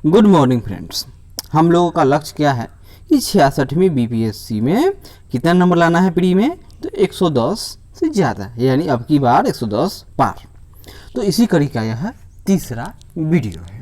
Good morning friends. हम लोगों का लक्ष्य क्या है कि 66वीं बीपीएससी में कितना नंबर लाना है प्री में, तो 110 से ज़्यादा, यानी अब की बार 110 पार। तो इसी कड़ी का यह तीसरा वीडियो है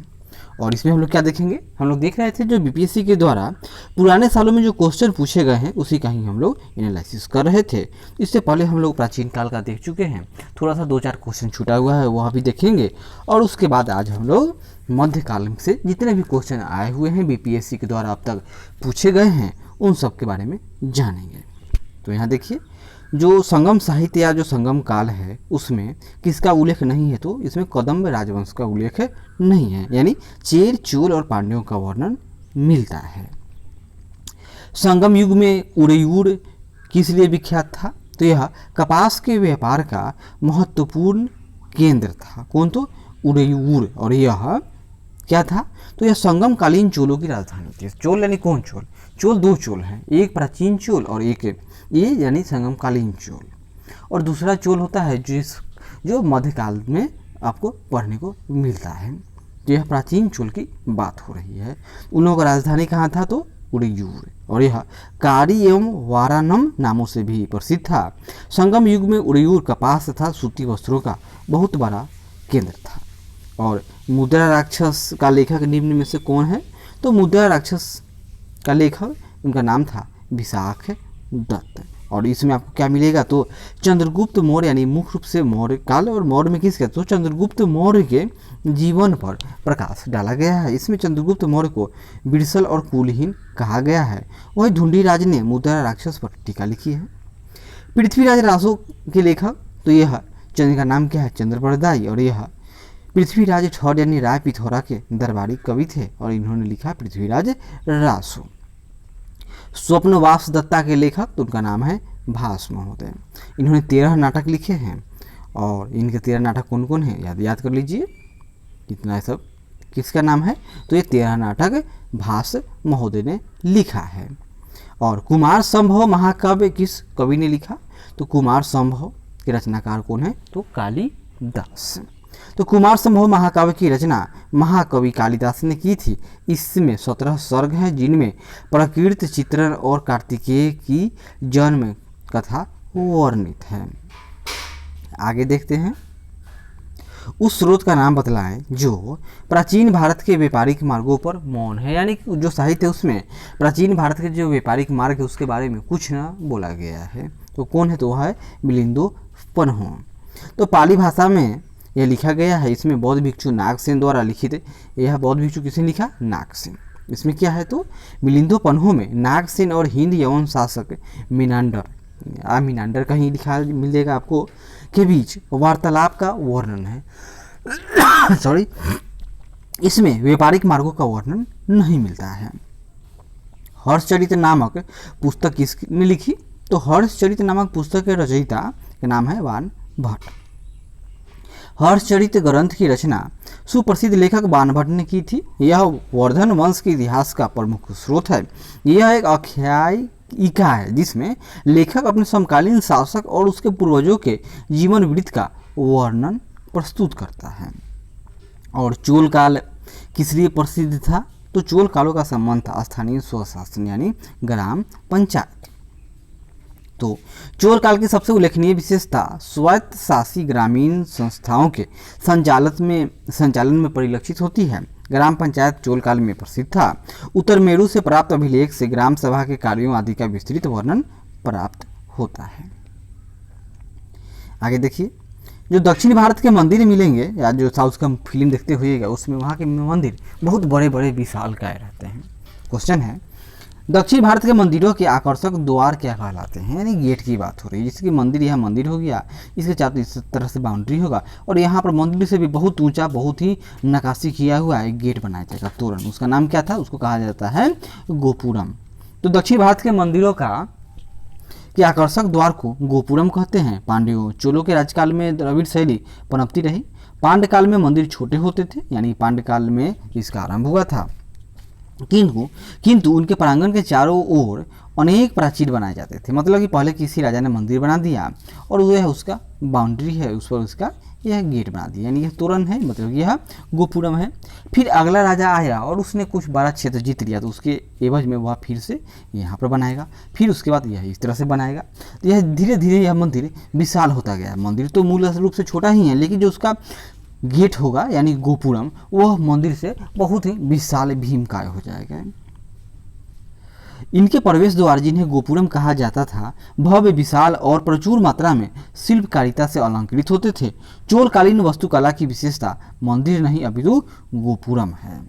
और इसमें हम लोग क्या देखेंगे, हम लोग देख रहे थे जो बीपीएससी के द्वारा पुराने सालों में जो क्वेश्चन पूछे गए हैं उसी का ही हम लोग एनालिसिस कर रहे थे। इससे पहले हम लोग प्राचीन काल का देख चुके हैं, थोड़ा सा 2-4 क्वेश्चन छूटा हुआ है वह भी देखेंगे और उसके बाद आज हम लोग मध्यकाल से जितने भी क्वेश्चन आए हुए हैं बीपीएससी के द्वारा अब तक पूछे गए हैं उन सब के बारे में जानेंगे। तो यहाँ देखिए, जो संगम साहित्य या जो संगम काल है उसमें किसका उल्लेख नहीं है, तो इसमें कदम्ब राजवंश का उल्लेख नहीं है, यानी चेर, चोल और पांड्यों का वर्णन मिलता है। संगम युग में उरेयूर किस लिए विख्यात था, तो यह कपास के व्यापार का महत्वपूर्ण केंद्र था। कौन, तो उरेयूर। और यह क्या था, तो यह संगम कालीन चोलों की राजधानी थी। चोल यानी कौन चोल, चोल 2 चोल हैं, एक प्राचीन चोल और एक ये यानी संगम कालीन चोल, और दूसरा चोल होता है जो मध्यकाल में आपको पढ़ने को मिलता है। तो यह प्राचीन चोल की बात हो रही है। उन लोगों का राजधानी कहाँ था, तो उरेयूर, और यह कारी एवं वारानम नामों से भी प्रसिद्ध था। संगम युग में उरेयूर कपास तथा सूती वस्त्रों का बहुत बड़ा केंद्र था। और मुद्रा राक्षस का लेखक निम्न में से कौन है, तो मुद्रा राक्षस का लेखक उनका नाम था विशाख दत्त। और इसमें आपको क्या मिलेगा, तो चंद्रगुप्त मौर्य, यानी मुख्य रूप से मौर्य काल और मौर्य में किसका, तो चंद्रगुप्त मौर्य के जीवन पर प्रकाश डाला गया है। इसमें चंद्रगुप्त मौर्य को बिरसल और कुलहीन कहा गया है। वही ढूंढीराज ने मुद्रा राक्षस पर टीका लिखी है। पृथ्वीराज रासो के लेखक, तो यह चंद्र का नाम क्या है, चंद्रप्रदायी, और यह पृथ्वीराज ठौर यानी राय पिथौरा के दरबारी कवि थे और इन्होंने लिखा पृथ्वीराज रासो। स्वप्नवास दत्ता के लेखक, तो उनका नाम है भास महोदय। इन्होंने 13 नाटक लिखे हैं और इनके 13 नाटक कौन कौन हैं, याद कर लीजिए। इतना सब किसका नाम है, तो ये 13 नाटक भास महोदय ने लिखा है। और कुमार संभव महाकाव्य किस कवि ने लिखा, तो कुमार संभव के रचनाकार कौन है, तो कालिदास। तो कुमार संभव महाकाव्य की रचना महाकवि कालिदास ने की थी। इसमें 17 सर्ग हैं जिनमें प्रकृति चित्रण और कार्तिकेय की जन्म कथा वर्णित है। आगे देखते हैं, उस स्रोत का नाम बतलाएं जो प्राचीन भारत के व्यापारिक मार्गों पर मौन है, यानी जो साहित्य है उसमें प्राचीन भारत के जो व्यापारिक मार्ग है उसके बारे में कुछ न बोला गया है। तो कौन है, तो वह है मिलिंदो पन्हो। तो पाली भाषा में यह लिखा गया है। इसमें बौद्ध भिक्षु नागसेन द्वारा लिखित, यह बौद्ध भिक्षु किसने लिखा, नागसेन। इसमें क्या है, तो मिलिंदो पन्हो में नागसेन और हिंद यवन शासक मिनांडर कहीं लिखा मिलेगा आपको के बीच वार्तालाप का वर्णन है। सॉरी, इसमें व्यापारिक मार्गों का वर्णन नहीं मिलता है। हर्षचरित नामक पुस्तक किसने लिखी, तो हर्षचरित नामक पुस्तक के रचयिता का नाम है वान भट्ट। हर्षचरित ग्रंथ की रचना सुप्रसिद्ध लेखक बाण भट्ट ने की थी। यह वर्धन वंश के इतिहास का प्रमुख स्रोत है। यह एक आख्यायिका है जिसमें लेखक अपने समकालीन शासक और उसके पूर्वजों के जीवन वृत्त का वर्णन प्रस्तुत करता है। और चोल काल किस लिए प्रसिद्ध था, तो चोल कालों का संबंध था स्थानीय स्वशासन यानी ग्राम पंचायत। तो चोल काल की सबसे उल्लेखनीय विशेषता स्वायत्त शासी ग्रामीण संस्थाओं के संचालन में परिलक्षित होती है। ग्राम पंचायत चोल काल में प्रसिद्ध था। उत्तर मेरू से प्राप्त अभिलेख से ग्राम सभा के कार्यों आदि का विस्तृत वर्णन प्राप्त होता है। आगे देखिए, जो दक्षिण भारत के मंदिर मिलेंगे या जो साउथ का फिल्म देखते हुएगा उसमें वहाँ के मंदिर बहुत बड़े बड़े विशालकाय रहते हैं। क्वेश्चन है, दक्षिण भारत के मंदिरों के आकर्षक द्वार क्या कहलाते हैं, यानी गेट की बात हो रही है। जैसे कि मंदिर, यह मंदिर हो गया, इसके चारों इस तरह से बाउंड्री होगा और यहाँ पर मंदिर से भी बहुत ऊंचा, बहुत ही नक्काशी किया हुआ एक गेट बनाया जाएगा, तोरण। उसका नाम क्या था, उसको कहा जाता है गोपुरम। तो दक्षिण भारत के मंदिरों के आकर्षक द्वार को गोपुरम कहते हैं। पांड्यों चोलों के राजकाल में द्रविड़ शैली पनपती रही। पांड्यकाल में मंदिर छोटे होते थे, यानी पांड्यकाल में इसका आरंभ हुआ था। किंतु उनके प्रांगण के चारों ओर अनेक प्राचीर बनाए जाते थे। मतलब कि पहले किसी राजा ने मंदिर बना दिया और वह उसका बाउंड्री है, उस पर उसका यह गेट बना दिया, यानी यह तोरण है, मतलब यह गोपुरम है। फिर अगला राजा आया और उसने कुछ बड़ा क्षेत्र जीत लिया, तो उसके एवज में वह फिर से यहाँ पर बनाएगा, फिर उसके बाद यह इस तरह से बनाएगा। तो यह धीरे धीरे यह मंदिर विशाल होता गया। मंदिर तो मूल रूप से छोटा ही है, लेकिन जो उसका गेट होगा यानी गोपुरम, वह मंदिर से बहुत ही विशाल भीमकाय हो जाएगा। इनके प्रवेश द्वार, जिन्हें गोपुरम कहा जाता था, भव्य, विशाल और प्रचुर मात्रा में शिल्पकारिता से अलंकृत होते थे। चोलकालीन वास्तुकला की विशेषता मंदिर नहीं अपितु गोपुरम है।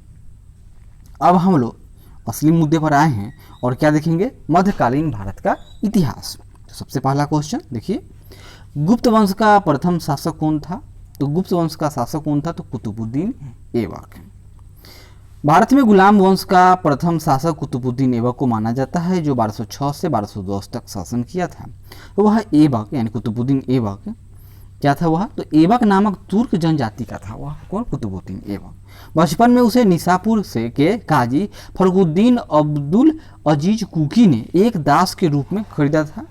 अब हम लोग असली मुद्दे पर आए हैं और क्या देखेंगे, मध्यकालीन भारत का इतिहास। तो सबसे पहला क्वेश्चन देखिए, गुप्त वंश का प्रथम शासक कौन था? तो गुप्त वंश का शासक कौन था? तो कुतुबुद्दीन ऐबक। भारत में गुलाम वंश का प्रथम शासक कुतुबुद्दीन ऐबक को माना जाता है, जो 1206 से 1210 तक शासन किया था। तो वह ऐबक यानी कुतुबुद्दीन ऐबक क्या था वह? तो ऐबक नामक तुर्क जनजाति का था वह। कौन? कुतुबुद्दीन ऐबक। बचपन में उसे निसापुर से के काजी फरुखुद्दीन अब्दुल अजीज कुकी ने एक दास के रूप में खरीदा था।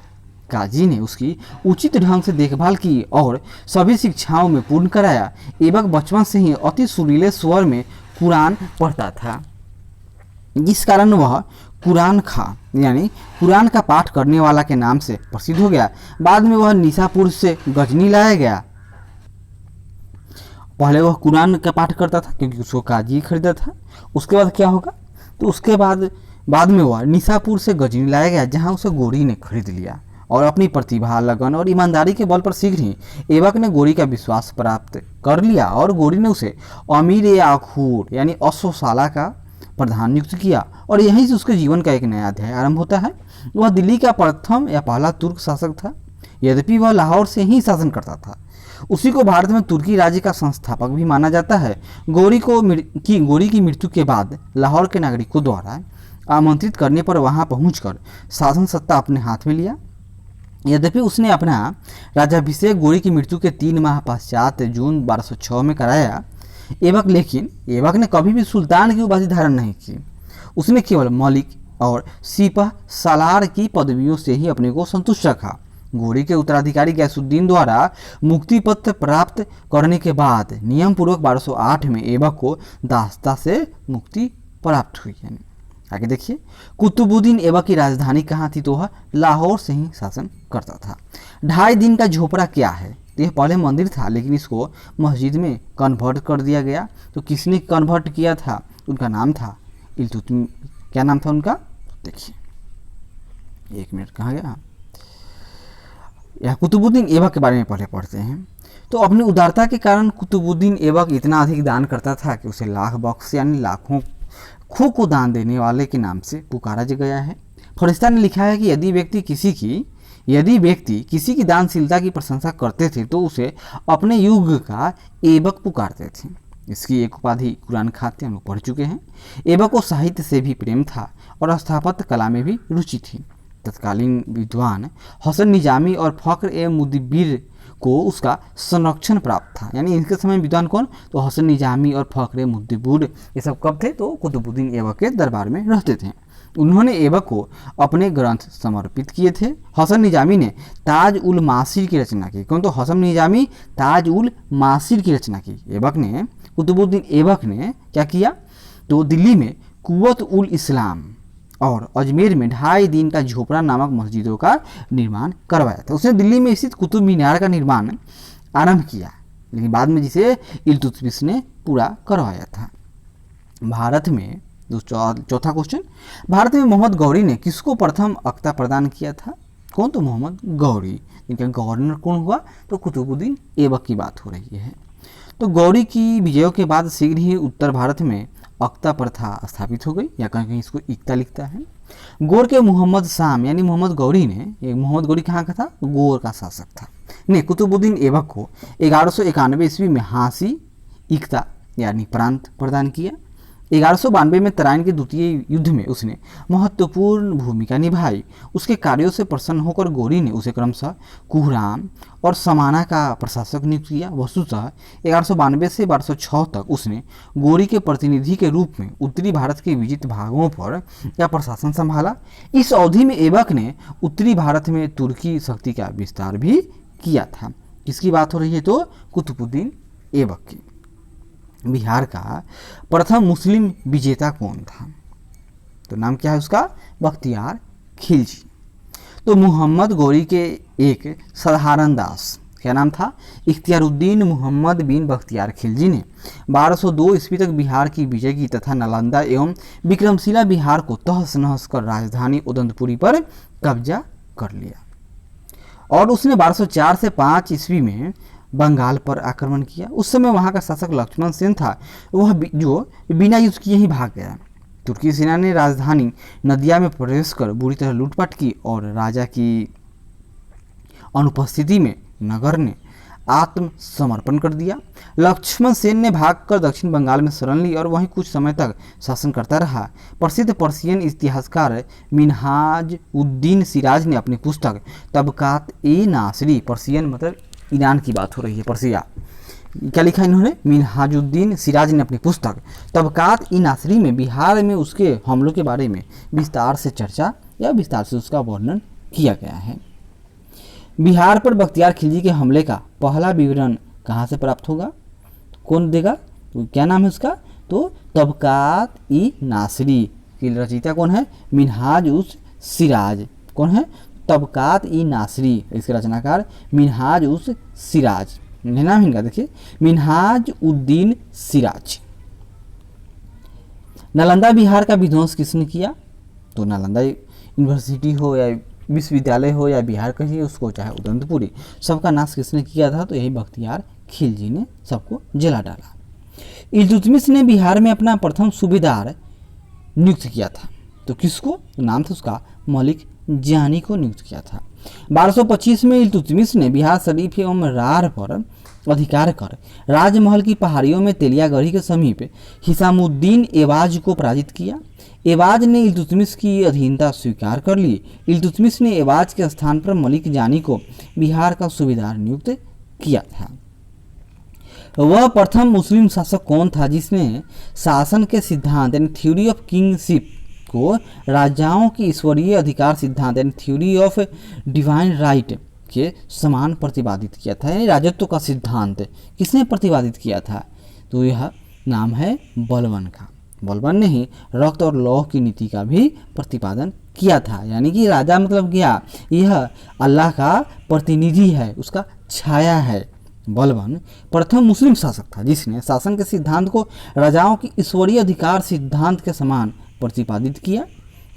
काजी ने उसकी उचित ढंग से देखभाल की और सभी शिक्षाओं में पूर्ण कराया। ऐबक बचपन से ही अति सुरीले स्वर में कुरान पढ़ता था, जिस कारण वह कुरान खा यानी कुरान का पाठ करने वाला के नाम से प्रसिद्ध हो गया। बाद में वह निसापुर से गजनी लाया गया। पहले वह कुरान का पाठ करता था क्योंकि उसको काजी खरीदा था। उसके बाद क्या होगा? तो उसके बाद में वह निसापुर से गजनी लाया गया, जहां उसे गोरी ने खरीद लिया और अपनी प्रतिभा, लगन और ईमानदारी के बल पर शीघ्र ही ऐबक ने गोरी का विश्वास प्राप्त कर लिया और गोरी ने उसे अमीर-ए-आखूर यानी अश्वशाला का प्रधान नियुक्त किया और यहीं से उसके जीवन का एक नया अध्याय आरंभ होता है। वह दिल्ली का प्रथम या पहला तुर्क शासक था, यद्यपि वह लाहौर से ही शासन करता था। उसी को भारत में तुर्की राज्य का संस्थापक भी माना जाता है। गोरी की मृत्यु के बाद लाहौर के नागरिकों द्वारा आमंत्रित करने पर वहां पहुंचकर शासन सत्ता अपने हाथ में लिया। यद्यपि उसने अपना राज्याभिषेक गोरी की मृत्यु के 3 माह पश्चात जून 1206 में कराया, लेकिन ऐबक ने कभी भी सुल्तान की उपाधि धारण नहीं की। उसने केवल मलिक और सिपह सालार की पदवियों से ही अपने को संतुष्ट रखा। गोरी के उत्तराधिकारी गैसुद्दीन द्वारा मुक्ति पत्र प्राप्त करने के बाद नियम पूर्वक 1208 में ऐबक को दासता से मुक्ति प्राप्त हुई। आगे देखिए, कुतुबुद्दीन ऐबक की राजधानी कहाँ थी? तो वह लाहौर से ही शासन करता था। 2.5 दिन का झोपड़ा क्या है? तो यह पहले मंदिर था, लेकिन इसको मस्जिद में कन्वर्ट कर दिया गया। तो किसने कन्वर्ट किया था? उनका नाम था क्या नाम था उनका? देखिए 1 मिनट, कहाँ गया? यह कुतुबुद्दीन ऐबक के बारे में पहले पढ़ते हैं। तो अपनी उदारता के कारण कुतुबुद्दीन ऐबक इतना अधिक दान करता था कि उसे लाख बख्श यानी लाखों को दान देने वाले के नाम से पुकारा गया है। फरिश्ता ने लिखा है कि यदि व्यक्ति किसी की दानशीलता की प्रशंसा करते थे तो उसे अपने युग का ऐबक पुकारते थे। इसकी एक उपाधि कुरान खाते हम लोग पढ़ चुके हैं। ऐबक को साहित्य से भी प्रेम था और स्थापत्य कला में भी रुचि थी। तत्कालीन विद्वान हसन निजामी और फख्र-ए-मुदब्बिर को उसका संरक्षण प्राप्त था। यानी इनके समय विद्वान कौन? तो हसन निजामी और फख्र-ए-मुदब्बिर, ये सब कब थे? तो कुतुबुद्दीन ऐबक के दरबार में रहते थे। उन्होंने ऐबक को अपने ग्रंथ समर्पित किए थे। हसन निजामी ने ताज-उल-मासीर की रचना की। कौन? तो हसन निजामी ताज-उल-मासीर की रचना की। कुतुबुद्दीन ऐबक ने क्या किया? तो दिल्ली में कुव्वत-उल-इस्लाम और अजमेर में 2.5 दिन का झोपड़ा नामक मस्जिदों का निर्माण करवाया था। उसने दिल्ली में स्थित कुतुब मीनार का निर्माण आरंभ किया, लेकिन बाद में जिसे इल्तुतमिश ने पूरा करवाया था। भारत में चौथा क्वेश्चन, भारत में मोहम्मद गौरी ने किसको प्रथम अख्ता प्रदान किया था? कौन? तो मोहम्मद गौरी। इनका गवर्नर कौन हुआ? तो कुतुबुद्दीन ऐबक की बात हो रही है। तो गौरी की विजयों के बाद शीघ्र ही उत्तर भारत में अख्ता प्रथा स्थापित हो गई, या कहीं इसको इक्ता लिखता है। गोर के मोहम्मद शाम यानी मोहम्मद गौरी ने, मोहम्मद गौरी कहाँ का था? गोर का शासक था, ने कुतुबुद्दीन ऐबक को 1191 ईस्वी में हांसी इक्ता यानी प्रांत प्रदान किया। 1192 में तराइन के द्वितीय युद्ध में उसने महत्वपूर्ण भूमिका निभाई। उसके कार्यों से प्रसन्न होकर गौरी ने उसे क्रमशः कुहराम और समाना का प्रशासक नियुक्त किया। वस्तुतः 1192 से 1206 तक उसने गौरी के प्रतिनिधि के रूप में उत्तरी भारत के विजित भागों पर का प्रशासन संभाला। इस अवधि में ऐबक ने उत्तरी भारत में तुर्की शक्ति का विस्तार भी किया था, किसकी बात हो रही है? तो कुतुबुद्दीन ऐबक की। बिहार का प्रथम मुस्लिम विजेता कौन था? तो नाम क्या है उसका? बख्तियार खिलजी। तो मोहम्मद गौरी के एक साधारण दास, क्या नाम था? इख्तियारुद्दीन मोहम्मद बिन बख्तियार खिलजी ने 1202 ईस्वी तक बिहार की विजय की तथा नालंदा एवं विक्रमशिला बिहार को तहस नहस कर राजधानी उदंतपुरी पर कब्जा कर लिया। और उसने 1204 से 5 ईस्वी में बंगाल पर आक्रमण किया। उस समय वहाँ का शासक लक्ष्मण सेन था, वह जो बिना युद्ध किए ही भाग गया। तुर्की सेना ने राजधानी नदिया में प्रवेश कर बुरी तरह लूटपाट की और राजा की अनुपस्थिति में नगर ने आत्मसमर्पण कर दिया। लक्ष्मण सेन ने भागकर दक्षिण बंगाल में शरण ली और वहीं कुछ समय तक शासन करता रहा। प्रसिद्ध पर्शियन इतिहासकार मिन्हाज उद्दीन सिराज ने अपनी पुस्तक तबकात ए नासरी, पर्शियन मतलब ईरान की बात हो रही है, पर्सिया, क्या लिखा इन्होंने? मिन्हाजुद्दीन सिराज ने अपनी पुस्तक तबकात ई नासरी में बिहार में उसके हमलों के बारे में विस्तार से चर्चा या विस्तार से उसका वर्णन किया गया है। बिहार पर बख्तियार खिलजी के हमले का पहला विवरण कहाँ से प्राप्त होगा? कौन देगा? तो क्या नाम है उसका? तो तबकात ई नासरी की रचयिता कौन है? मिन्हाज उस सिराज। कौन है? तबकात ई नासरी, इसके रचनाकार मिन्हाज उस सिराज। नाम इनका देखिए, मिन्हाज उद्दीन सिराज। नालंदा बिहार का विध्वंस किसने किया? तो नालंदा यूनिवर्सिटी हो या विश्वविद्यालय हो या बिहार कहिए उसको, चाहे उदंतपुरी, सबका नाश किसने किया था? तो यही बख्तियार खिलजी ने सबको जला डाला। इल्तुतमिश ने बिहार में अपना प्रथम सूबेदार नियुक्त किया था। तो किसको? तो नाम था उसका मलिक जानी को नियुक्त किया था। 1225 में इल्तुतमिश ने बिहार शरीफ एवं रार पर अधिकार कर राजमहल की पहाड़ियों में तेलियागढ़ी के समीप हिसामुद्दीन एवाज को पराजित किया। एवाज ने इल्तुतमिश की अधीनता स्वीकार कर ली। इल्तुतमिश ने एवाज के स्थान पर मलिक जानी को बिहार का सूबेदार नियुक्त किया था। वह प्रथम मुस्लिम शासक कौन था जिसने शासन के सिद्धांत यानी थ्योरी ऑफ किंगशिप को राजाओं की ईश्वरीय अधिकार सिद्धांत यानी थ्योरी ऑफ डिवाइन राइट के समान प्रतिपादित किया था? यानी राजत्व का सिद्धांत किसने प्रतिपादित किया था? तो यह नाम है बलबन का। बलबन ने ही रक्त और लौह की नीति का भी प्रतिपादन किया था। यानी कि राजा मतलब क्या? यह अल्लाह का प्रतिनिधि है, उसका छाया है। बलबन प्रथम मुस्लिम शासक था जिसने शासन के सिद्धांत को राजाओं की ईश्वरीय अधिकार सिद्धांत के समान प्रतिपादित किया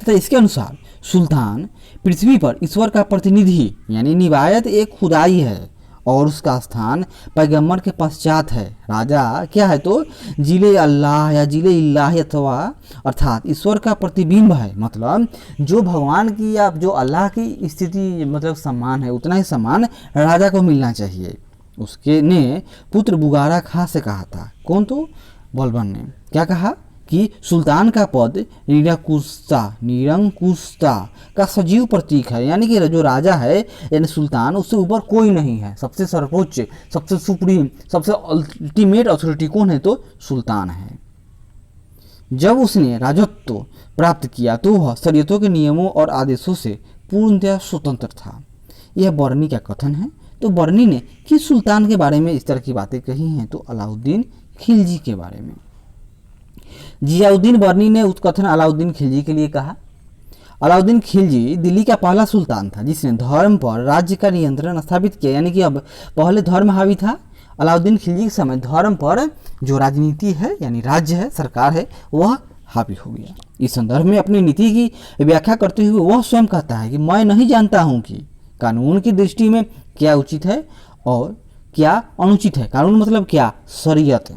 तथा इसके अनुसार सुल्तान पृथ्वी पर ईश्वर का प्रतिनिधि यानी निवायत एक खुदाई है और उसका स्थान पैगम्बर के पश्चात है। राजा क्या है? तो जिले अल्लाह या जिले इल्लाह अथवा अर्थात ईश्वर का प्रतिबिंब है। मतलब जो भगवान की या जो अल्लाह की स्थिति मतलब सम्मान है, उतना ही सम्मान राजा को मिलना चाहिए। उसके ने पुत्र बुगारा खां से कहा था। कौन? तो बलबन ने क्या कहा कि सुल्तान का पद निरंकुशता का सजीव प्रतीक है। यानी कि जो राजा है यानी सुल्तान, उससे ऊपर कोई नहीं है। सबसे सर्वोच्च, सबसे सुप्रीम, सबसे अल्टीमेट अथॉरिटी कौन है? तो सुल्तान है। जब उसने राजत्व प्राप्त किया तो वह शरीयतों के नियमों और आदेशों से पूर्णतः स्वतंत्र था। यह बर्नी का कथन है। तो बर्नी ने किस सुल्तान के बारे में इस तरह की बातें कही हैं? तो अलाउद्दीन खिलजी के बारे में। जियाउद्दीन बर्नी ने उत्कथन अलाउद्दीन खिलजी के लिए कहा। अलाउद्दीन खिलजी दिल्ली का पहला सुल्तान था जिसने धर्म पर राज्य का नियंत्रण स्थापित किया। यानी कि अब पहले धर्म हावी था, अलाउद्दीन खिलजी के समय धर्म पर जो राजनीति है यानी राज्य है, सरकार है, वह हावी हो गया। इस संदर्भ में अपनी नीति की व्याख्या करते हुए वह स्वयं कहता है कि मैं नहीं जानता हूँ कि कानून की दृष्टि में क्या उचित है और क्या अनुचित है। कानून मतलब क्या? शरीयत।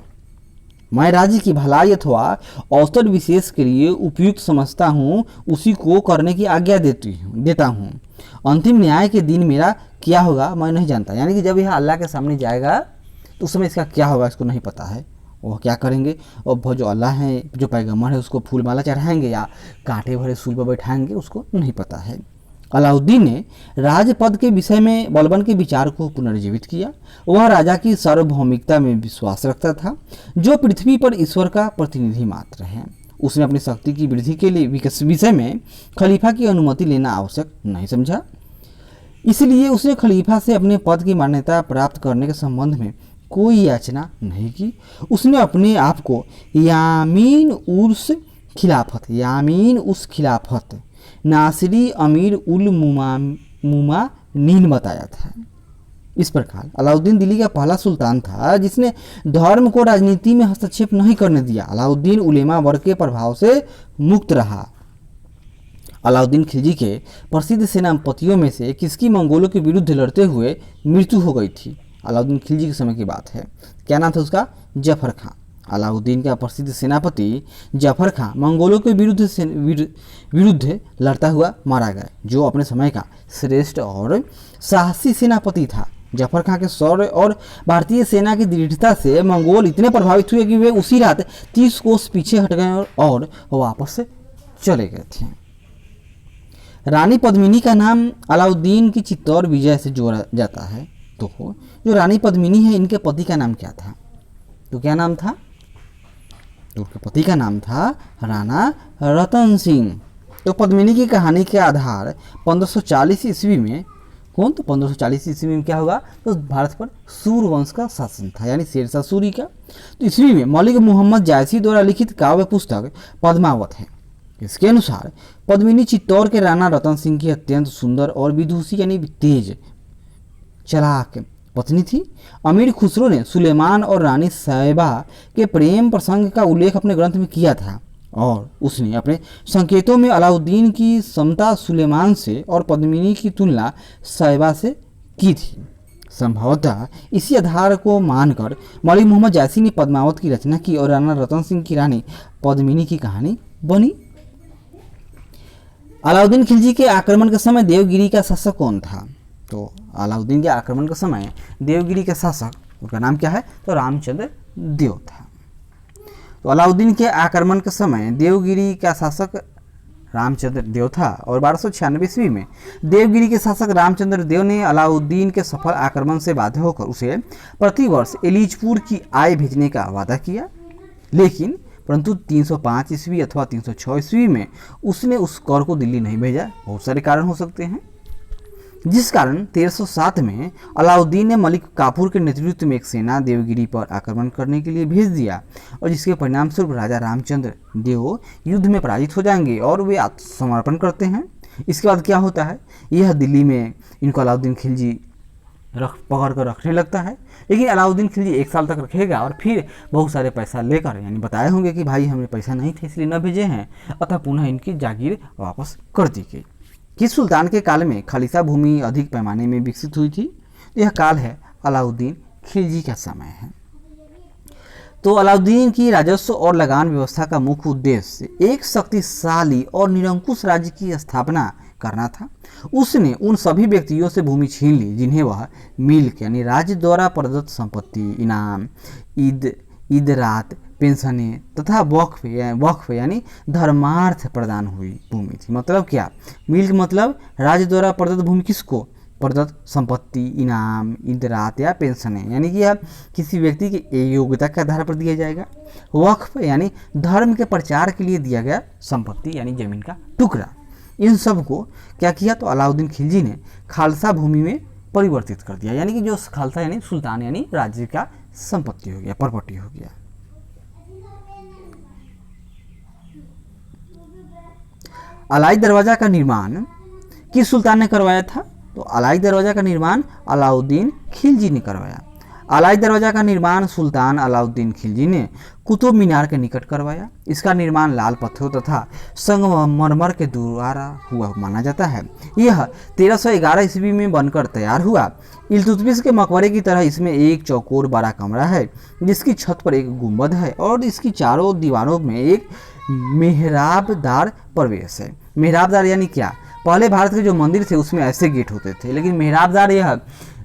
मैं राज्य की भलाई अथवा अवसर विशेष के लिए उपयुक्त समझता हूँ, उसी को करने की आज्ञा देता हूँ। अंतिम न्याय के दिन मेरा क्या होगा मैं नहीं जानता। यानी कि जब यह अल्लाह के सामने जाएगा तो उस समय इसका क्या होगा इसको नहीं पता है। वह क्या करेंगे? और वो जो अल्लाह है, जो पैगम्बर है, उसको फूल माला चढ़ाएंगे या कांटे भरे सूल पर बैठाएंगे, उसको नहीं पता है। अलाउद्दीन ने राजपद के विषय में बलबन के विचार को पुनर्जीवित किया। वह राजा की सार्वभौमिकता में विश्वास रखता था जो पृथ्वी पर ईश्वर का प्रतिनिधि मात्र है। उसने अपनी शक्ति की वृद्धि के लिए विषय में खलीफा की अनुमति लेना आवश्यक नहीं समझा। इसलिए उसने खलीफा से अपने पद की मान्यता प्राप्त करने के संबंध में कोई याचना नहीं की। उसने अपने आप को यामीन उस खिलाफत नासिरी अमीर उल मुमानीन बताया था। इस प्रकार अलाउद्दीन दिल्ली का पहला सुल्तान था जिसने धर्म को राजनीति में हस्तक्षेप नहीं करने दिया। अलाउद्दीन उलेमा वर्ग के प्रभाव से मुक्त रहा। अलाउद्दीन खिलजी के प्रसिद्ध सेनापतियों में से किसकी मंगोलों के विरुद्ध लड़ते हुए मृत्यु हो गई थी? अलाउद्दीन खिलजी के समय की बात है। क्या नाम था उसका? जफर खां। अलाउद्दीन का प्रसिद्ध सेनापति जफर खां मंगोलों के विरुद्ध लड़ता हुआ मारा गया, जो अपने समय का श्रेष्ठ और साहसी सेनापति था। जफर खां के शौर्य और भारतीय सेना की दृढ़ता से मंगोल इतने प्रभावित हुए कि वे उसी रात 30 कोस पीछे हट गए और वापस चले गए थे। रानी पद्मिनी का नाम अलाउद्दीन की चित्तौड़ विजय से जोड़ा जाता है। तो जो रानी पद्मिनी है, इनके पति का नाम क्या था? तो क्या नाम था? तो उनके पति का नाम था राणा रतन सिंह। तो पद्मिनी की कहानी के आधार 1540 ईस्वी में तो 1540 ईस्वी में क्या होगा? तो भारत पर सूर वंश का शासन था, यानी शेरशाह सूरी का। तो ईस्वी में मलिक मोहम्मद जायसी द्वारा लिखित काव्य पुस्तक पद्मावत है। इसके अनुसार पद्मिनी चित्तौड़ के राणा रतन सिंह की अत्यंत सुंदर और विदुषी यानी तेज चालाक पत्नी थी। अमीर खुसरो ने सुलेमान और रानी साहिबा के प्रेम प्रसंग का उल्लेख अपने ग्रंथ में किया था और उसने अपने संकेतों में अलाउद्दीन की समता सुलेमान से और पद्मिनी की तुलना साहिबा से की थी। संभवतः इसी आधार को मानकर मलिक मोहम्मद जायसी ने पद्मावत की रचना की और राणा रतन सिंह की रानी पद्मिनी की कहानी बनी। अलाउद्दीन खिलजी के आक्रमण के समय देवगिरी का शासक कौन था? तो अलाउद्दीन के आक्रमण के समय देवगिरी के शासक, उनका नाम क्या है? तो रामचंद्र देव था। तो अलाउद्दीन के आक्रमण के समय देवगिरी का शासक रामचंद्र देव था और 1296 ईस्वी में देवगिरी के शासक रामचंद्र देव ने अलाउद्दीन के सफल आक्रमण से बाध्य होकर उसे प्रतिवर्ष एलिचपुर की आय भेजने का वादा किया, लेकिन परंतु 305 ईस्वी अथवा 306 ईस्वी में उसने उस कर को दिल्ली नहीं भेजा। बहुत सारे कारण हो सकते हैं, जिस कारण 1307 में अलाउद्दीन ने मलिक काफूर के नेतृत्व में एक सेना देवगिरी पर आक्रमण करने के लिए भेज दिया और जिसके परिणाम स्वरूप राजा रामचंद्र देव युद्ध में पराजित हो जाएंगे और वे आत्मसमर्पण करते हैं। इसके बाद क्या होता है? यह दिल्ली में इनको अलाउद्दीन खिलजी पकड़ कर रखने लगता है, लेकिन अलाउद्दीन खिलजी 1 साल तक रखेगा और फिर बहुत सारे पैसा लेकर, यानी बताए होंगे कि भाई हमें पैसा नहीं थे इसलिए न भेजे हैं, अतः पुनः इनकी जागीर वापस कर दी गई। किस सुल्तान के काल में खालिसा भूमि अधिक पैमाने में विकसित हुई थी? यह काल है अलाउद्दीन खिलजी का समय है। तो अलाउद्दीन की राजस्व और लगान व्यवस्था का मुख्य उद्देश्य एक शक्तिशाली और निरंकुश राज्य की स्थापना करना था। उसने उन सभी व्यक्तियों से भूमि छीन ली जिन्हें वह मिल्क यानी राज्य द्वारा प्रदत्त संपत्ति, इनाम, ईदरात, पेंशनें तथा वक्फ यानी धर्मार्थ प्रदान हुई भूमि थी। मतलब क्या? मिल्क मतलब राज्य द्वारा प्रदत्त भूमि, किसको प्रदत्त संपत्ति, इनाम, ईदरात या पेंशनें, यानी कि यह किसी व्यक्ति की योग्यता के आधार पर दिया जाएगा। वक्फ यानी धर्म के प्रचार के लिए दिया गया संपत्ति यानी जमीन का टुकड़ा। इन सब को क्या किया? तो अलाउद्दीन खिलजी ने खालसा भूमि में परिवर्तित कर दिया, यानी कि जो खालसा यानी सुल्तान यानी राज्य का संपत्ति हो गया, प्रॉपर्टी हो गया। अलाई दरवाजा का निर्माण किस सुल्तान ने करवाया था? तो अलाई दरवाजा का निर्माण अलाउद्दीन खिलजी ने करवाया। अलाई दरवाजा का निर्माण सुल्तान अलाउद्दीन खिलजी ने कुतुब मीनार के निकट करवाया। इसका निर्माण लाल पत्थरों तथा संगमरमर के द्वारा हुआ माना जाता है। यह 1311 ईस्वी में बनकर तैयार हुआ। इल्तुतमिश के मकबरे की तरह इसमें एक चौकोर बड़ा कमरा है जिसकी छत पर एक गुंबद है और इसकी चारों दीवारों में एक मेहराबदार प्रवेश है। मेहराबदार यानी क्या? पहले भारत के जो मंदिर थे उसमें ऐसे गेट होते थे, लेकिन मेहराबदार यह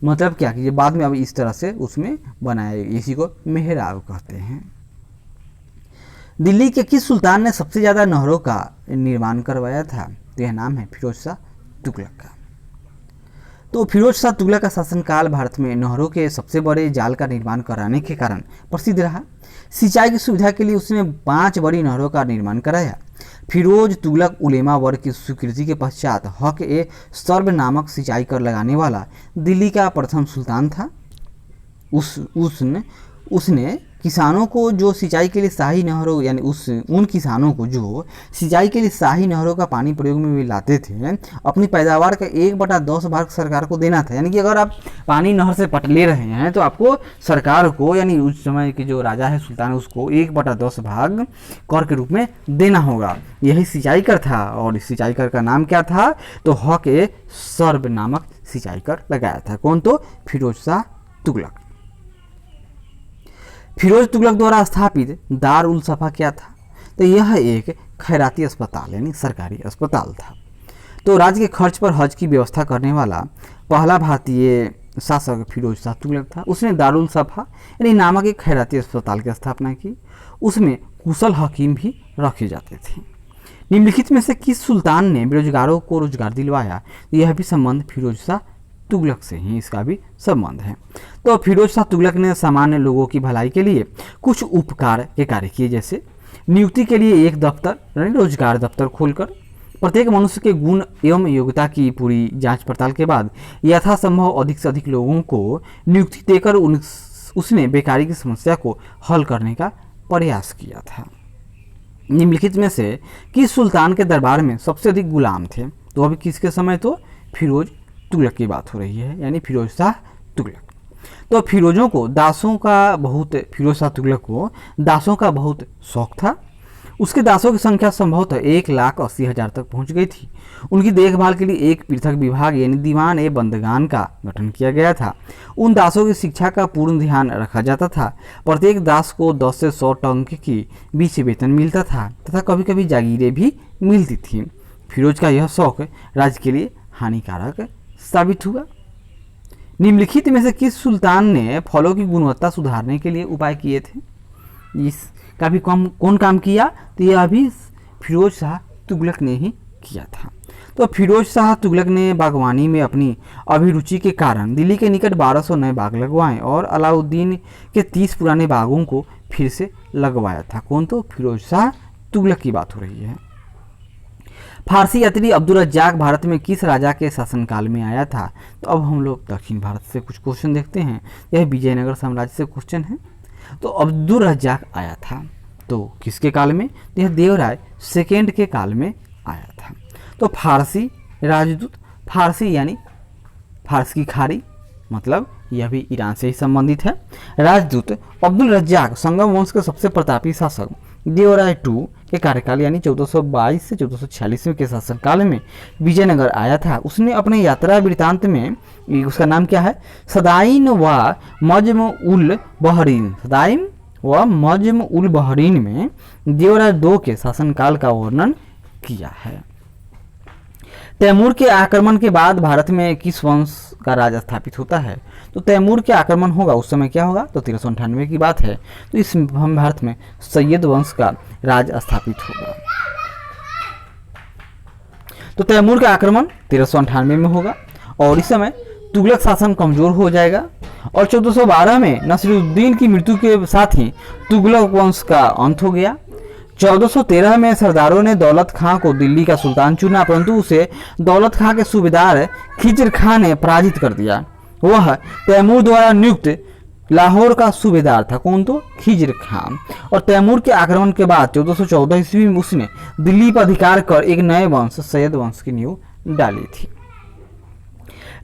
मतलब क्या कि बाद में अब इस तरह से उसमें बनाए, इसी को मेहराब कहते हैं। दिल्ली के किस सुल्तान ने सबसे ज़्यादा नहरों का निर्माण करवाया था? तो यह नाम है फिरोज शाह तुगलक का। तो फिरोज शाह तुगलक का शासनकाल भारत में नहरों के सबसे बड़े जाल का निर्माण कराने के कारण प्रसिद्ध रहा। सिंचाई की सुविधा के लिए उसने 5 बड़ी नहरों का निर्माण कराया। फिरोज तुगलक उलेमा वर्ग की स्वीकृति के पश्चात हक ए सर्ब नामक सिंचाई कर लगाने वाला दिल्ली का प्रथम सुल्तान था। उसने किसानों को जो सिंचाई के लिए शाही नहरों यानी उन किसानों को जो सिंचाई के लिए शाही नहरों का पानी प्रयोग में भी लाते थे, अपनी पैदावार का 1/10 भाग सरकार को देना था। यानी कि अगर आप पानी नहर से ले रहे हैं तो आपको सरकार को, यानी उस समय के जो राजा है सुल्तान, उसको 1/10 भाग कर के रूप में देना होगा। यही सिंचाई कर था और इस सिंचाई कर का नाम क्या था? तो हक ए सर्ब नामक सिंचाई कर लगाया था। कौन? तो फिरोज शाह तुगलक। फिरोज तुगलक द्वारा स्थापित दार उल सफा क्या था? तो यह एक खैराती अस्पताल यानी सरकारी अस्पताल था। तो राज्य के खर्च पर हज की व्यवस्था करने वाला पहला भारतीय शासक फिरोज शाह तुगलक था। उसने दारुल सफा यानी नामक एक खैराती अस्पताल की स्थापना की। उसमें कुशल हकीम भी रखे जाते थे। निम्नलिखित में से किस सुल्तान ने बेरोजगारों को रोजगार दिलवाया? यह भी संबंध फिरोज शाह तुगलक से ही इसका भी संबंध है। तो फिरोज शाह तुगलक ने सामान्य लोगों की भलाई के लिए कुछ उपकार के कार्य किए, जैसे नियुक्ति के लिए एक दफ्तर यानी रोजगार दफ्तर खोलकर प्रत्येक मनुष्य के गुण एवं योग्यता की पूरी जांच पड़ताल के बाद यथासंभव अधिक से अधिक लोगों को नियुक्ति देकर उसने बेकारी की समस्या को हल करने का प्रयास किया था। निम्नलिखित में से किस सुल्तान के दरबार में सबसे अधिक गुलाम थे? तो अभी किसके समय? तो फिरोज तुगलक की बात हो रही है, यानी फिरोज शाह तुगलक। तो फिरोज शाह तुगलक को दासों का बहुत शौक था। उसके दासों की संख्या संभवतः 1,80,000 तक पहुंच गई थी। उनकी देखभाल के लिए एक पृथक विभाग यानी दीवान ए बंदगान का गठन किया गया था। उन दासों की शिक्षा का पूर्ण ध्यान रखा जाता था। प्रत्येक दास को 10 से 100 टंक की बीच वेतन मिलता था तथा कभी कभी जागीरें भी मिलती थी। फिरोज का यह शौक राज्य के लिए हानिकारक साबित हुआ। निम्नलिखित में से किस सुल्तान ने फलों की गुणवत्ता सुधारने के लिए उपाय किए थे? इसका भी कौन काम किया? तो यह भी फिरोज शाह तुगलक ने ही किया था। तो फिरोज शाह तुगलक ने बागवानी में अपनी अभिरुचि के कारण दिल्ली के निकट 1200 नए बाग लगवाए और अलाउद्दीन के 30 पुराने बागों को फिर से लगवाया था। कौन? तो फिरोज शाह तुगलक की बात हो रही है। फारसी यात्री अब्दुल रज्जाक भारत में किस राजा के शासनकाल में आया था? तो अब हम लोग दक्षिण भारत से कुछ क्वेश्चन देखते हैं। यह विजयनगर साम्राज्य से क्वेश्चन है। तो अब्दुल रज्जाक आया था तो किसके काल में? यह देवराय सेकेंड के काल में आया था। तो फारसी राजदूत, फारसी यानी फारस की खाड़ी, मतलब यह भी ईरान से ही संबंधित है। राजदूत अब्दुल रज्जाक संगम वंश के सबसे प्रतापी शासक देवराय II के कार्यकाल यानी 1422 से 1446 के शासनकाल में विजयनगर आया था। उसने अपने यात्रा वृत्तांत में, उसका नाम क्या है? सदाइन व मजम उल बहरीन, सदाइन व मजम उल बहरीन में देवराय II के शासनकाल का वर्णन किया है। तैमूर के आक्रमण के बाद भारत में किस वंश का राज स्थापित होता है? तो तैमूर के आक्रमण होगा उस समय क्या होगा? तो 1398 की बात है। तो इस भारत में सैयद वंश का राज स्थापित होगा। तो तैमूर का आक्रमण 1398 में होगा और इस समय तुगलक शासन कमजोर हो जाएगा और 1412 में नसीरुद्दीन की मृत्यु के साथ ही तुगलक वंश का अंत हो गया। 1413 में सरदारों ने दौलत खां को दिल्ली का सुल्तान चुना, परंतु उसे दौलत खां के सूबेदार खिजर खां ने पराजित कर दिया। वह तैमूर द्वारा नियुक्त लाहौर का सूबेदार था। कौन? तो खिजर खां। और तैमूर के आक्रमण के बाद 1414 ईस्वी में उसने दिल्ली पर अधिकार कर एक नए वंश सैयद वंश की नींव डाली थी।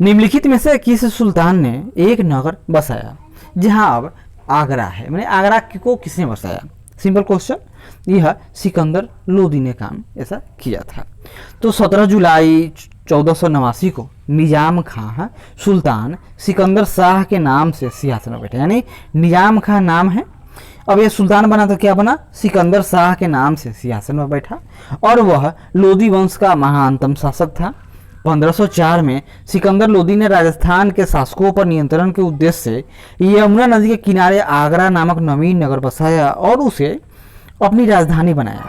निम्नलिखित में से किस सुल्तान ने एक नगर बसाया? जहां अब आगरा है, मैंने आगरा को किसने बसाया? Simple question. यह सिकंदर लोदी ने काम ऐसा किया था। तो 17 जुलाई 1489 को निजाम खां सुल्तान सिकंदर शाह के नाम से सिंहासन पर बैठा, यानी निजाम खां नाम है। अब ये सुल्तान बना तो क्या बना? सिकंदर शाह के नाम से सिंहासन पर बैठा और वह लोदी वंश का महानतम शासक था। 1504 में सिकंदर लोदी ने राजस्थान के शासकों पर नियंत्रण के उद्देश्य से यमुना नदी के किनारे आगरा नामक नवीन नगर बसाया और उसे अपनी राजधानी बनाया।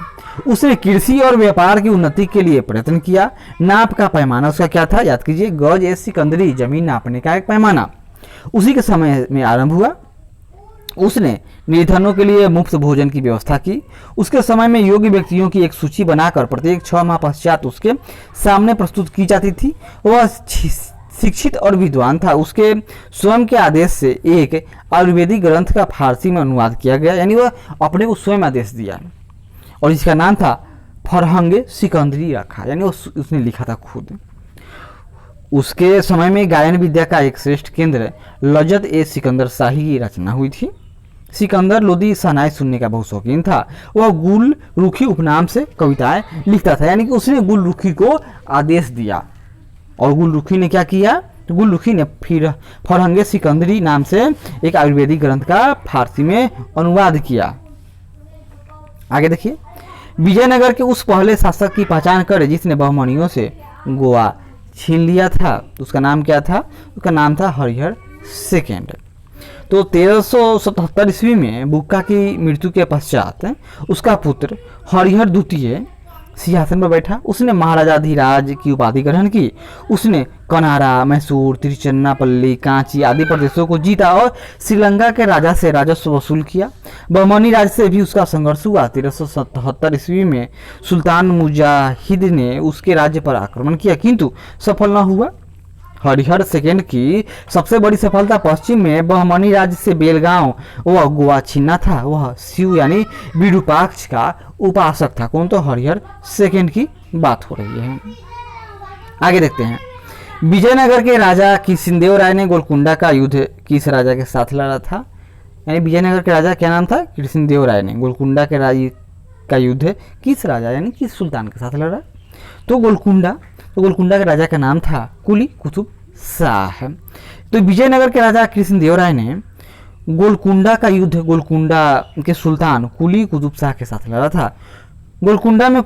उसने कृषि और व्यापार की उन्नति के लिए प्रयत्न किया। नाप का पैमाना उसका क्या था? याद कीजिए, गज सिकंदरी, जमीन नापने का एक पैमाना उसी के समय में आरंभ हुआ। उसने निर्धनों के लिए मुफ्त भोजन की व्यवस्था की। उसके समय में योग्य व्यक्तियों की एक सूची बनाकर प्रत्येक 6 माह पश्चात उसके सामने प्रस्तुत की जाती थी। वह शिक्षित और विद्वान था। उसके स्वयं के आदेश से एक आयुर्वेदिक ग्रंथ का फारसी में अनुवाद किया गया, यानी वह अपने को स्वयं आदेश दिया, और इसका नाम था फरहंगे सिकंदरी रखा, यानी उसने लिखा था खुद। उसके समय में गायन विद्या का एक श्रेष्ठ केंद्र लजत ए सिकंदर शाही की रचना हुई थी। सिकंदर लोदी शहनाई सुनने का बहुत शौकीन था। वह गुल रुखी उपनाम से कविताएं लिखता था, यानी कि उसने गुल रुखी को आदेश दिया, और गुल रुखी ने क्या किया, तो गुल रुखी ने फिर फरहंगे सिकंदरी नाम से एक आयुर्वेदिक ग्रंथ का फारसी में अनुवाद किया। आगे देखिए, विजयनगर के उस पहले शासक की पहचान कर जिसने बहमनियों से गोवा छीन लिया था, तो उसका नाम क्या था, उसका नाम था हरिहर सेकेंड। तो 1377 ईस्वी में बुक्का की मृत्यु के पश्चात उसका पुत्र हरिहर द्वितीय सिंहासन पर बैठा। उसने महाराजा धीराज की उपाधि ग्रहण की। उसने कनारा, मैसूर, तिरुचिन्नापल्ली, कांची आदि प्रदेशों को जीता और श्रीलंका के राजा से राजस्व वसूल किया। बहमनी राज्य से भी उसका संघर्ष हुआ। 1377 ईस्वी में सुल्तान मुजाहिद ने उसके राज्य पर आक्रमण किया, किंतु सफल न हुआ। हरिहर सेकेंड की सबसे बड़ी सफलता पश्चिम में बहमनी राज्य से बेलगांव व गोवा छीनना था। वह शिव यानी विरूपाक्ष का उपासक था। कौन, तो हरिहर सेकेंड की बात हो रही है। आगे देखते हैं, विजयनगर के राजा कृष्णदेव राय ने गोलकुंडा का युद्ध किस राजा के साथ लड़ा था, यानी विजयनगर के राजा क्या नाम था, कृष्णदेव राय ने गोलकुंडा के राज का युद्ध किस राजा यानी किस सुल्तान के साथ लड़ा, तो गोलकुंडा के राजा का नाम था कुली कुतुब शाह। तो विजयनगर के राजा कृष्णदेव राय ने गोलकुंडा का युद्ध गोलकुंडा के सुल्तान कुली कुतुब शाह के साथ लड़ा था। गोलकुंडा में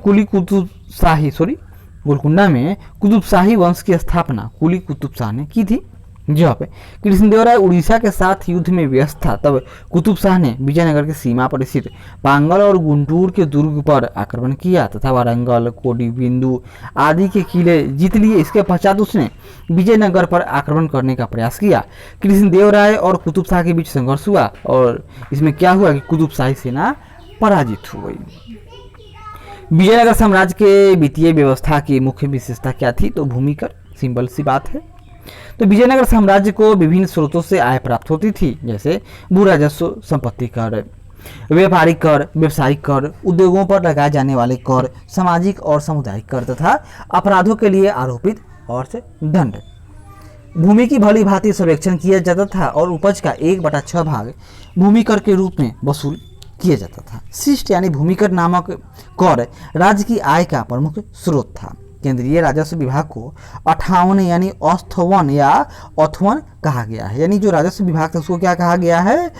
कुतुब शाही वंश की स्थापना कुली कुतुब शाह ने की थी। जब कृष्णदेव राय उड़ीसा के साथ युद्ध में व्यस्त था, तब कुतुब शाह ने विजयनगर की सीमा पर स्थित पांगल और गुंटूर के दुर्ग पर आक्रमण किया तथा वारंगल, कोडिबिंदु आदि के किले जीत लिए। इसके पश्चात उसने विजयनगर पर आक्रमण करने का प्रयास किया। कृष्णदेव राय और कुतुब शाह के बीच संघर्ष हुआ और इसमें क्या हुआ कि कुतुब शाही सेना पराजित हो गई। विजयनगर साम्राज्य के वित्तीय व्यवस्था की मुख्य विशेषता क्या थी, तो भूमिकर, सिंपल सी बात है। तो विजयनगर साम्राज्य को विभिन्न स्रोतों से आय प्राप्त होती थी, जैसे भू राजस्व, संपत्ति कर, व्यापारिक कर, व्यवसायिक कर, उद्योगों पर लगाए जाने वाले कर, सामाजिक और सामुदायिक कर तथा अपराधों के लिए आरोपित और से दंड। भूमि की भली भांति सर्वेक्षण किया जाता था और उपज का 1/6 भाग भूमि कर के रूप में वसूल किया जाता था। शिष्ट यानी भूमिकर नामक कर राज्य की आय का प्रमुख स्रोत था। केंद्रीय राजस्व विभाग को 58 यानी अस्थवन या अथवन कहा गया है, यानी जो राजस्व विभाग था उसको क्या कहा गया है,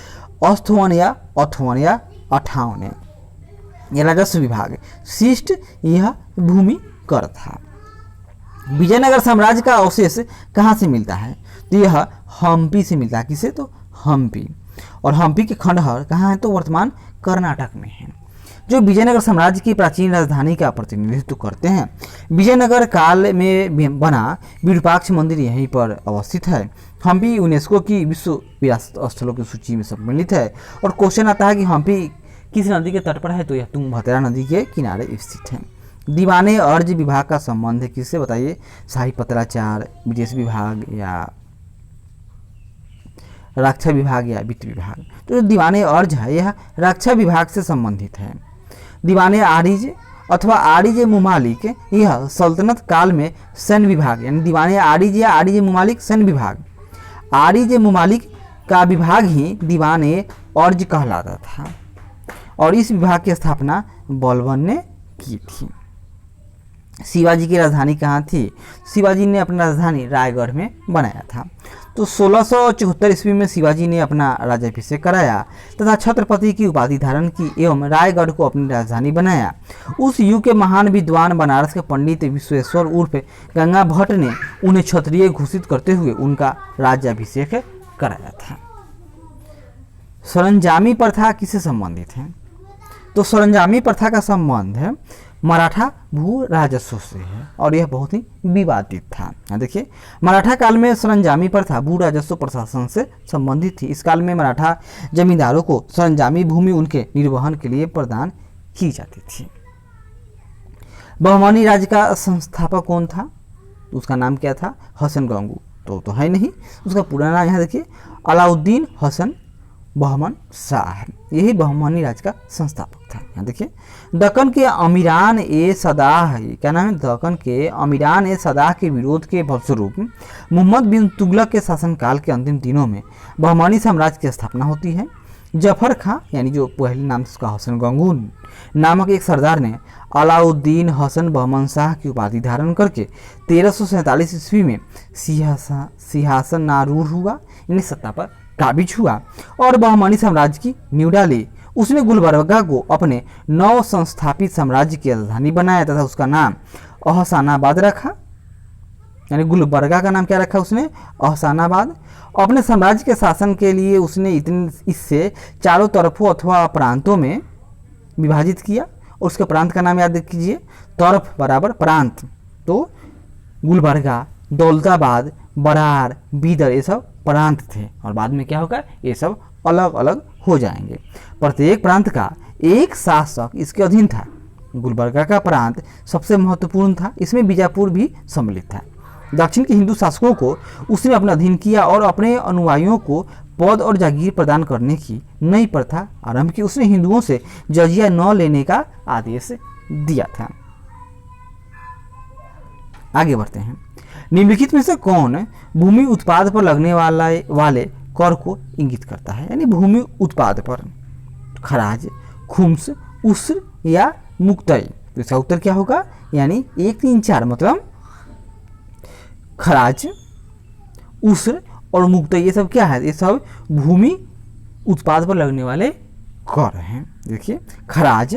अस्थवन या अथवन या 58 यह राजस्व विभाग। शिष्ट यह भूमि कर था। विजयनगर साम्राज्य का अवशेष कहाँ से मिलता है, तो यह हम्पी से मिलता है। किसे, तो हम्पी, और हम्पी के खंडहर कहाँ है, तो वर्तमान कर्नाटक में है, जो विजयनगर साम्राज्य की प्राचीन राजधानी का प्रतिनिधित्व करते हैं। विजयनगर काल में बना विरूपाक्ष मंदिर यहीं पर अवस्थित है। हम्पी यूनेस्को की विश्व विरासत स्थलों की सूची में सम्मिलित है। और क्वेश्चन आता है कि हम्पी किस नदी के तट पर है, तो यह तुंगभद्रा नदी के किनारे स्थित है। दीवाने अर्ज विभाग का संबंध किससे, बताइए, शाही पत्राचार, विदेश विभाग या रक्षा विभाग या वित्त विभाग। तो जो दीवाने अर्ज है यह रक्षा विभाग से संबंधित है। दीवाने आरिज अथवा आरिज मुमालिक यह सल्तनत काल में सैन्य विभाग, यानी दीवाने आरिज या आरिज मुमालिक सैन्य विभाग। आरिज मुमालिक का विभाग ही दीवाने अर्ज कहलाता था और इस विभाग की स्थापना बलबन ने की थी। शिवाजी की राजधानी कहाँ थी, शिवाजी ने अपना राजधानी रायगढ़ में बनाया था। तो 1674 ईस्वी में शिवाजी ने अपना राज्याभिषेक कराया तथा छत्रपति की उपाधि धारण की एवं रायगढ़ को अपनी राजधानी बनाया। उस युग के महान विद्वान बनारस के पंडित विश्वेश्वर उर्फ गंगा भट्ट ने उन्हें क्षत्रिय घोषित करते हुए उनका राज्याभिषेक कराया था। सरंजामी प्रथा किससे संबंधित है, तो सरंजामी प्रथा का संबंध मराठा भू राजस्व से है और यह बहुत ही विवादित था। यहाँ देखिए, मराठा काल में सरंजामी प्रथा भू राजस्व प्रशासन से संबंधित थी। इस काल में मराठा जमींदारों को सरंजामी भूमि उनके निर्वहन के लिए प्रदान की जाती थी। बहमानी राज्य का संस्थापक कौन था? उसका नाम क्या था? हसन गंगू। तो है नहीं, उसका पूरा नाम यहाँ देखिए, अलाउद्दीन हसन बहमन शाह, यही बहमानी राज्य का संस्थापक था। यहाँ देखिए, दक्कन के अमीरान ए सदाह, क्या नाम है? दक्कन के अमीरान ए सदाह के विरोध के फलस्वरूप मोहम्मद बिन तुगलक के शासनकाल के अंतिम दिनों में बहमानी साम्राज्य की स्थापना होती है। जफर खां, यानी जो पहले नाम से उसका हसन गंगू नामक एक सरदार ने अलाउद्दीन हसन बहमन शाह की उपाधि धारण करके 1347 ईस्वी में सिंहासन नारूढ़ हुआ, यानी सत्ता पर काबिज हुआ और बहमानी साम्राज्य की नींव डाली। उसने गुलबर्गा को अपने नव संस्थापित साम्राज्य की राजधानी बनाया तथा उसका नाम अहसानाबाद रखा, यानी गुलबर्गा का नाम क्या रखा उसने? अहसानाबाद। अपने साम्राज्य के शासन के लिए उसने इससे चारों तरफों अथवा प्रांतों में विभाजित किया और उसके प्रांत का नाम याद कीजिए, तरफ बराबर प्रांत। तो गुलबर्गा, दौलताबाद, बरार, बीदर, ये सब प्रांत थे और बाद में क्या होगा? ये सब अलग अलग हो जाएंगे। प्रत्येक प्रांत का एक शासक इसके अधीन था। गुलबर्गा का प्रांत सबसे महत्वपूर्ण था, इसमें बीजापुर भी सम्मिलित था। दक्षिण के हिंदू शासकों को उसने अपना अधीन किया और अपने अनुयायियों को पद और जागीर प्रदान करने की नई प्रथा आरंभ की। उसने हिंदुओं से जजिया न लेने का आदेश दिया था। आगे बढ़ते हैं। निम्नलिखित में से कौन भूमि उत्पाद पर लगने वाले कर को इंगित करता है? यानी भूमि उत्पाद पर खराज, खुम्स, उस्र या मुक्तई। तो इसका उत्तर क्या होगा? यानी 1, 3, 4 मतलब खराज, उस्र और मुक्तई, ये सब क्या है? ये सब भूमि उत्पाद पर लगने वाले कर हैं। देखिए, खराज,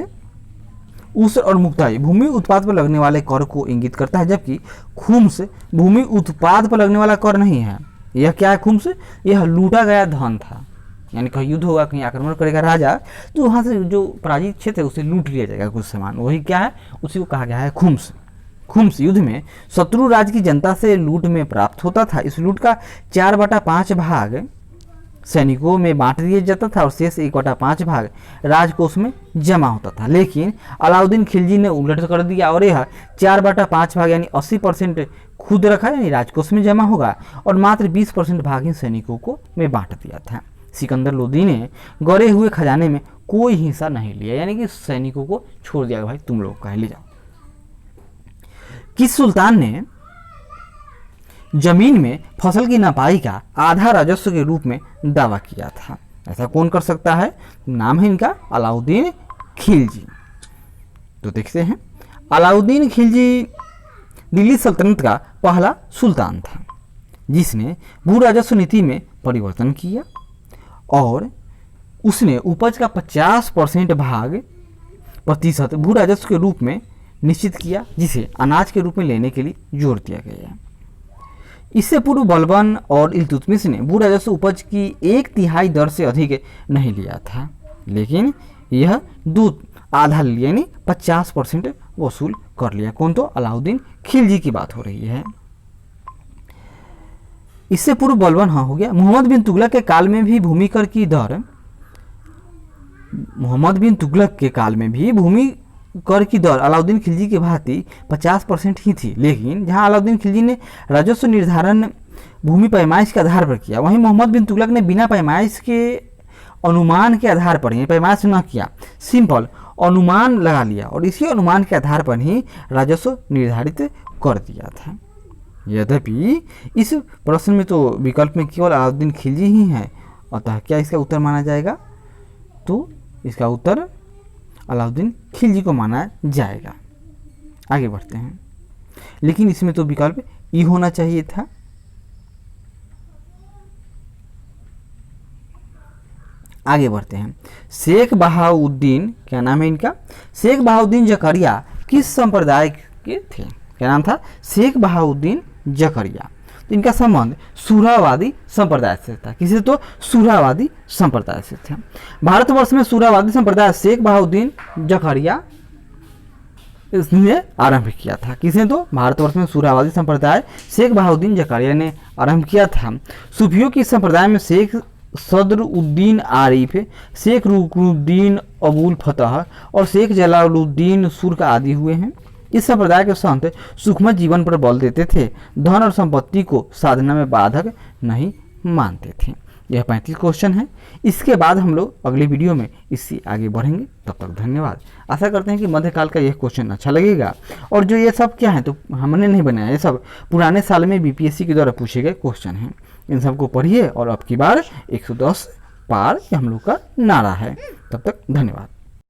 उस्र और मुक्ताई भूमि उत्पाद पर लगने वाले कर को इंगित करता है, जबकि खुम्स भूमि उत्पाद पर लगने वाला कर नहीं है। यह क्या है? खुम्स, यह लूटा गया धन था, यानी कहीं युद्ध होगा, कहीं आक्रमण करेगा राजा, तो वहाँ से जो पराजित क्षेत्र है उसे लूट लिया जाएगा कुछ सामान, वही क्या है? उसी को कहा गया है खुम्स। खुम्स युद्ध में शत्रु राज्य की जनता से लूट में प्राप्त होता था। इस लूट का 4/5 भाग सैनिकों में बांट दिया जाता था और शेष 1/5 भाग राजकोष में जमा होता था। लेकिन अलाउद्दीन खिलजी ने उलट कर दिया और यह 4/5 भाग यानी 80% खुद रखा, यानी राजकोष में जमा होगा, और मात्र 20% भाग ही सैनिकों को में बांट दिया था। सिकंदर लोदी ने गड़े हुए खजाने में कोई हिस्सा नहीं लिया, यानी कि सैनिकों को छोड़ दिया, भाई तुम लोग का ले जाओ। किस सुल्तान ने जमीन में फसल की नपाई का आधा राजस्व के रूप में दावा किया था? ऐसा कौन कर सकता है? नाम है इनका अलाउद्दीन खिलजी। तो देखते हैं, अलाउद्दीन खिलजी दिल्ली सल्तनत का पहला सुल्तान था जिसने भू राजस्व नीति में परिवर्तन किया और उसने उपज का 50% प्रतिशत भू राजस्व के रूप में निश्चित किया, जिसे अनाज के रूप में लेने के लिए जोर दिया गया। इससे पूर्व बलबन और इल्तुतमिश ने भू राजस्व उपज की 1/3 दर से अधिक नहीं लिया था, लेकिन यह आधा लिया, यानी 50% वसूल कर लिया। कौन? तो अलाउद्दीन खिलजी की बात हो रही है। इससे पूर्व बलबन हो गया। मोहम्मद बिन तुगलक के काल में भी भूमि कर की दर अलाउद्दीन खिलजी की भांति 50% ही थी, लेकिन जहां अलाउद्दीन खिलजी ने राजस्व निर्धारण भूमि पैमाइश के आधार पर किया, वहीं मोहम्मद बिन तुगलक ने बिना पैमाइश के अनुमान के आधार पर ही, पैमाइश न किया, सिंपल अनुमान लगा लिया और इसी अनुमान के आधार पर ही राजस्व निर्धारित कर दिया था। यद्यपि इस प्रश्न में तो विकल्प में केवल अलाउद्दीन खिलजी ही है, अतः क्या इसका उत्तर माना जाएगा? तो इसका उत्तर अलाउद्दीन खिलजी को माना जाएगा। आगे बढ़ते हैं, लेकिन इसमें तो विकल्प ई होना चाहिए था। आगे बढ़ते हैं। शेख बहाउद्दीन, क्या नाम है इनका? शेख बहाउद्दीन जकरिया किस संप्रदाय के थे? क्या नाम था? शेख बहाउद्दीन जकरिया। तो इनका संबंध सूरावादी संप्रदाय से था। किसी तो सूरावादी संप्रदाय से थे। भारतवर्ष में सूरावादी संप्रदाय शेख बहाउद्दीन जकरिया इसने आरंभ किया था। किसने? तो भारतवर्ष में सूरावादी संप्रदाय शेख बहाउद्दीन जकारिया ने आरंभ किया था। सूफियों की संप्रदाय में शेख सदरुद्दीन आरिफ, शेख रुकनुद्दीन अबुल फतह और शेख जलालुद्दीन सुर्ख आदि हुए हैं। इस संप्रदाय के संत सुखमय जीवन पर बल देते थे, धन और संपत्ति को साधना में बाधक नहीं मानते थे। यह 35 क्वेश्चन है। इसके बाद हम लोग अगले वीडियो में इससे आगे बढ़ेंगे। तब तक धन्यवाद। आशा करते हैं कि मध्यकाल का यह क्वेश्चन अच्छा लगेगा। और जो ये सब क्या है, तो हमने नहीं बनाया, ये सब पुराने साल में बीपीएससी के द्वारा पूछे गए क्वेश्चन हैं। इन सबको पढ़िए और अब की बार 110 पार, ये हम लोग का नारा है। तब तक धन्यवाद।